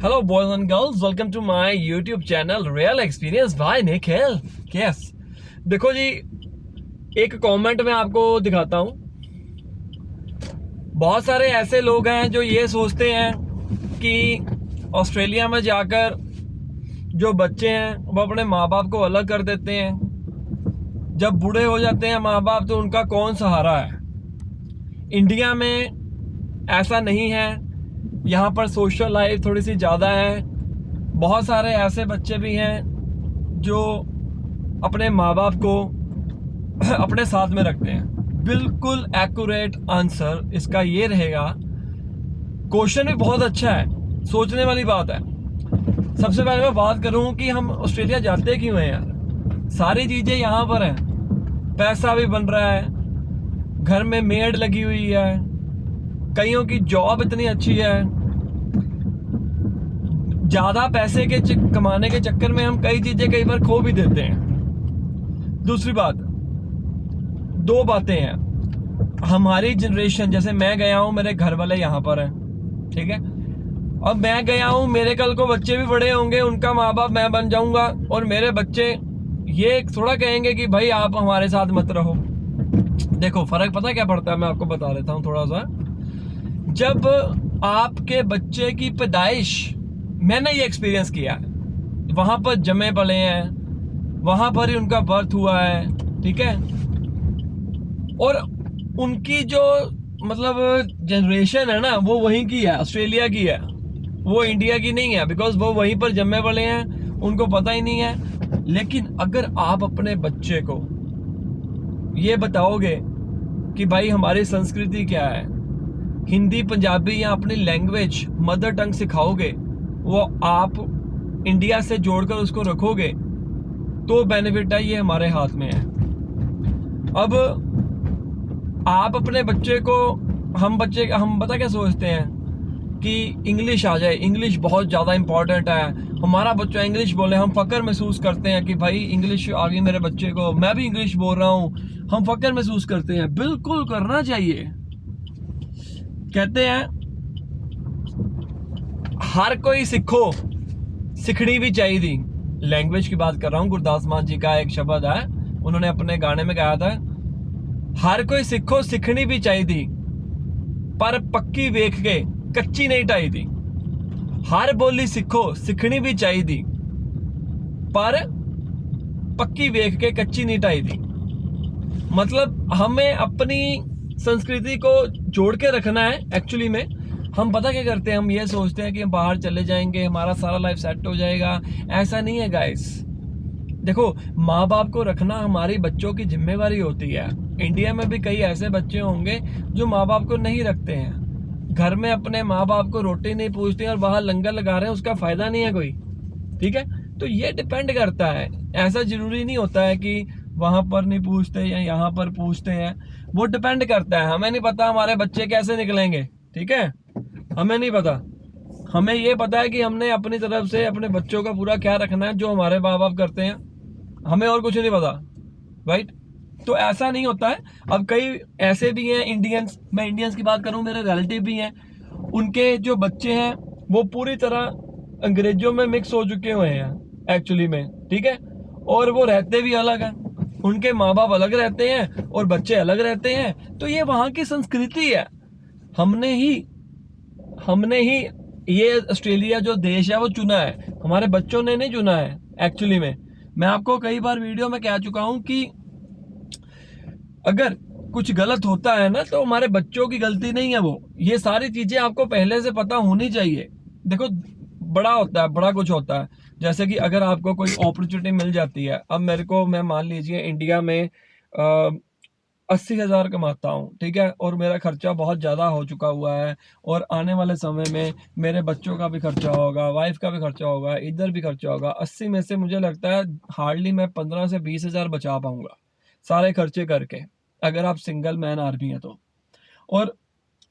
Hello boys and girls, welcome to my YouTube channel Real Experience by Nikhil. Yes, देखो जी, एक comment मैं आपको दिखाता हूँ। बहुत सारे ऐसे लोग हैं जो ये सोचते हैं कि ऑस्ट्रेलिया में जाकर जो बच्चे हैं वो अपने माँ बाप को अलग कर देते हैं। जब बूढ़े हो जाते हैं माँ बाप तो उनका कौन सहारा है। इंडिया में ऐसा नहीं है, यहाँ पर सोशल लाइफ थोड़ी सी ज़्यादा है। बहुत सारे ऐसे बच्चे भी हैं जो अपने माँ बाप को अपने साथ में रखते हैं। बिल्कुल एक्यूरेट आंसर इसका ये रहेगा। क्वेश्चन भी बहुत अच्छा है, सोचने वाली बात है। सबसे पहले मैं बात करूं कि हम ऑस्ट्रेलिया जाते क्यों हैं यार। सारी चीज़ें यहाँ पर हैं, पैसा भी बन रहा है, घर में मेड लगी हुई है, कईयों की जॉब इतनी अच्छी है। ज़्यादा पैसे के कमाने के चक्कर में हम कई चीज़ें कई बार खो भी देते हैं। दूसरी बात, दो बातें हैं। हमारी जनरेशन, जैसे मैं गया हूँ, मेरे घर वाले यहाँ पर हैं, ठीक है। अब मैं गया हूँ, मेरे कल को बच्चे भी बड़े होंगे, उनका माँ बाप मैं बन जाऊंगा और मेरे बच्चे ये थोड़ा कहेंगे कि भाई आप हमारे साथ मत रहो। देखो फर्क पता क्या पड़ता है, मैं आपको बता देता हूँ थोड़ा सा। जब आपके बच्चे की पैदाइश, मैंने ये एक्सपीरियंस किया है, वहां पर जमे पले हैं, वहां पर ही उनका बर्थ हुआ है, ठीक है। और उनकी जो मतलब जनरेशन है ना, वो वहीं की है, ऑस्ट्रेलिया की है, वो इंडिया की नहीं है। बिकॉज वो वहीं पर जमे पले हैं, उनको पता ही नहीं है। लेकिन अगर आप अपने बच्चे को ये बताओगे कि भाई हमारी संस्कृति क्या है, हिंदी पंजाबी या अपनी लैंग्वेज मदर टंग सिखाओगे, वो आप इंडिया से जोड़कर उसको रखोगे, तो बेनिफिट है, ये हमारे हाथ में है। अब आप अपने बच्चे को, हम पता क्या सोचते हैं कि इंग्लिश आ जाए, इंग्लिश बहुत ज़्यादा इंपॉर्टेंट है, हमारा बच्चा इंग्लिश बोले, हम फक्र महसूस करते हैं कि भाई इंग्लिश आ गई मेरे बच्चे को, मैं भी इंग्लिश बोल रहा हूँ, हम फक्र महसूस करते हैं। बिल्कुल करना चाहिए। कहते हैं हर कोई सीखो, सीखनी भी चाहिए। लैंग्वेज की बात कर रहा हूँ, गुरदास मान जी का एक शब्द है, उन्होंने अपने गाने में गाया था, हर कोई सीखो सीखनी भी चाहिए, पर पक्की वेख के कच्ची नहीं ढाई दी। हर बोली सीखो सीखनी भी चाहिए, पर पक्की वेख के कच्ची नहीं ढाई दी। मतलब हमें अपनी संस्कृति को जोड़ के रखना है। एक्चुअली में हम पता क्या करते हैं, हम ये सोचते हैं कि हम बाहर चले जाएंगे, हमारा सारा लाइफ सेट हो जाएगा। ऐसा नहीं है गाइस। देखो, माँ बाप को रखना हमारी बच्चों की जिम्मेवारी होती है। इंडिया में भी कई ऐसे बच्चे होंगे जो माँ बाप को नहीं रखते हैं, घर में अपने माँ बाप को रोटी नहीं पूछते और बाहर लंगर लगा रहे हैं, उसका फायदा नहीं है कोई, ठीक है। तो ये डिपेंड करता है, ऐसा जरूरी नहीं होता है कि वहां पर नहीं पूछते या यहाँ पर पूछते हैं। वो डिपेंड करता है। हमें नहीं पता हमारे बच्चे कैसे निकलेंगे, ठीक है, हमें नहीं पता। हमें ये पता है कि हमने अपनी तरफ से अपने बच्चों का पूरा ख्याल रखना है, जो हमारे माँ बाप करते हैं, हमें और कुछ नहीं पता, राइट। तो ऐसा नहीं होता है। अब कई ऐसे भी हैं इंडियंस, मैं इंडियंस की बात करूं, मेरे रिलेटिव भी हैं, उनके जो बच्चे हैं वो पूरी तरह अंग्रेजों में मिक्स हो चुके हुए हैं एक्चुअली में, ठीक है। और वो रहते भी अलग हैं, उनके माँ बाप अलग रहते हैं और बच्चे अलग रहते हैं। तो ये वहाँ की संस्कृति है। हमने ही ये ऑस्ट्रेलिया जो देश है वो चुना है, हमारे बच्चों ने नहीं चुना है एक्चुअली में। मैं आपको कई बार वीडियो में कह चुका हूं कि अगर कुछ गलत होता है ना, तो हमारे बच्चों की गलती नहीं है वो। ये सारी चीजें आपको पहले से पता होनी चाहिए। देखो, बड़ा होता है, बड़ा कुछ होता है। जैसे कि अगर आपको कोई अपॉर्चुनिटी मिल जाती है, अब मेरे को, मैं मान लीजिए इंडिया में 80,000 कमाता हूँ, ठीक है, और मेरा खर्चा बहुत ज़्यादा हो चुका हुआ है, और आने वाले समय में मेरे बच्चों का भी खर्चा होगा, वाइफ का भी खर्चा होगा, इधर भी खर्चा होगा। 80 में से मुझे लगता है हार्डली मैं 15 से 20,000 बचा पाऊंगा सारे खर्चे करके, अगर आप सिंगल मैन आर्मी है तो। और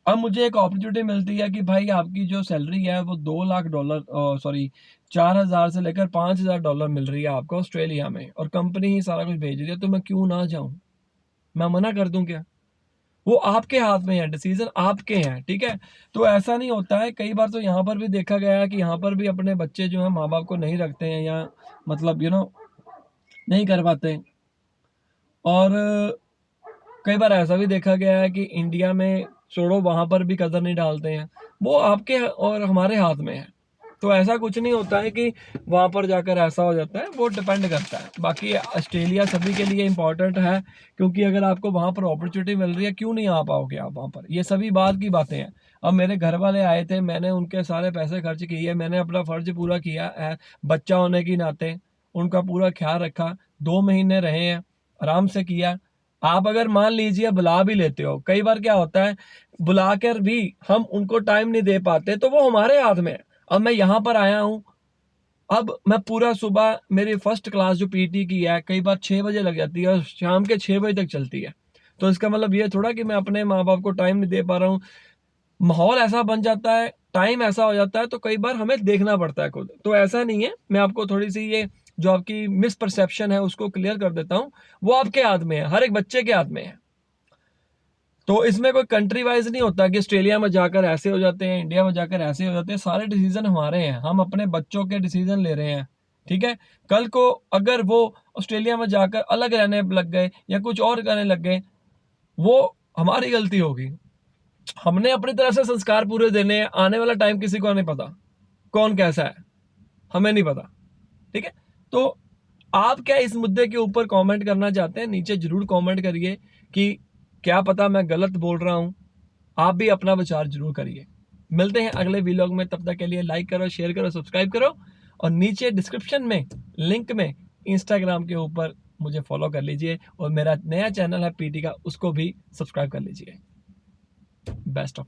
अब मुझे एक अपॉर्चुनिटी मिलती है कि भाई आपकी जो सैलरी है वो $2 लाख, सॉरी 4,000 से लेकर $5,000 मिल रही है आपको ऑस्ट्रेलिया में, और कंपनी ही सारा कुछ भेज रही है, तो मैं क्यों ना जाऊं? मैं मना कर दूं क्या? वो आपके हाथ में है, डिसीजन आपके हैं, ठीक है। तो ऐसा नहीं होता है, कई बार तो यहाँ पर भी देखा गया है कि यहाँ पर भी अपने बच्चे जो है माँ बाप को नहीं रखते हैं, या मतलब नहीं कर पाते। और कई बार ऐसा भी देखा गया है कि इंडिया में छोड़ो, वहाँ पर भी कदर नहीं डालते हैं। वो आपके और हमारे हाथ में है। तो ऐसा कुछ नहीं होता है कि वहाँ पर जाकर ऐसा हो जाता है, वो डिपेंड करता है। बाकी ऑस्ट्रेलिया सभी के लिए इम्पोर्टेंट है, क्योंकि अगर आपको वहाँ पर अपॉर्चुनिटी मिल रही है, क्यों नहीं आ पाओगे आप वहाँ पर? ये सभी बात की बातें हैं। अब मेरे घर वाले आए थे, मैंने उनके सारे पैसे खर्च किए, मैंने अपना फर्ज पूरा किया है बच्चा होने की नाते, उनका पूरा ख्याल रखा, 2 महीने रहे हैं, आराम से किया। आप अगर मान लीजिए बुला भी लेते हो, कई बार क्या होता है बुलाकर भी हम उनको टाइम नहीं दे पाते, तो वो हमारे हाथ में है। अब मैं यहाँ पर आया हूँ, अब मैं पूरा सुबह मेरी फर्स्ट क्लास जो पीटी की है कई बार 6 बजे लग जाती है और शाम के 6 बजे तक चलती है। तो इसका मतलब ये थोड़ा कि मैं अपने माँ बाप को टाइम नहीं दे पा रहा हूँ। माहौल ऐसा बन जाता है, टाइम ऐसा हो जाता है, तो कई बार हमें देखना पड़ता है खुद। तो ऐसा नहीं है, मैं आपको थोड़ी सी ये जो आपकी मिसपरसेप्शन है उसको क्लियर कर देता हूँ। वो आपके हाथ में है, हर एक बच्चे के हाथ में है। तो इसमें कोई कंट्री वाइज नहीं होता कि ऑस्ट्रेलिया में जाकर ऐसे हो जाते हैं, इंडिया में जाकर ऐसे हो जाते हैं। सारे डिसीजन हमारे हैं, हम अपने बच्चों के डिसीजन ले रहे हैं, ठीक है। कल को अगर वो ऑस्ट्रेलिया में जाकर अलग रहने लग गए या कुछ और करने लग गए, वो हमारी गलती होगी। हमने अपनी तरफ से संस्कार पूरे देने हैं। आने वाला टाइम किसी को नहीं पता कौन कैसा है, हमें नहीं पता, ठीक है। तो आप क्या इस मुद्दे के ऊपर कमेंट करना चाहते हैं? नीचे जरूर कमेंट करिए कि क्या पता मैं गलत बोल रहा हूं। आप भी अपना विचार जरूर करिए। मिलते हैं अगले वीलॉग में, तब तक के लिए लाइक करो, शेयर करो, सब्सक्राइब करो, और नीचे डिस्क्रिप्शन में लिंक में इंस्टाग्राम के ऊपर मुझे फॉलो कर लीजिए, और मेरा नया चैनल है पीटी का, उसको भी सब्सक्राइब कर लीजिए। Best of luck.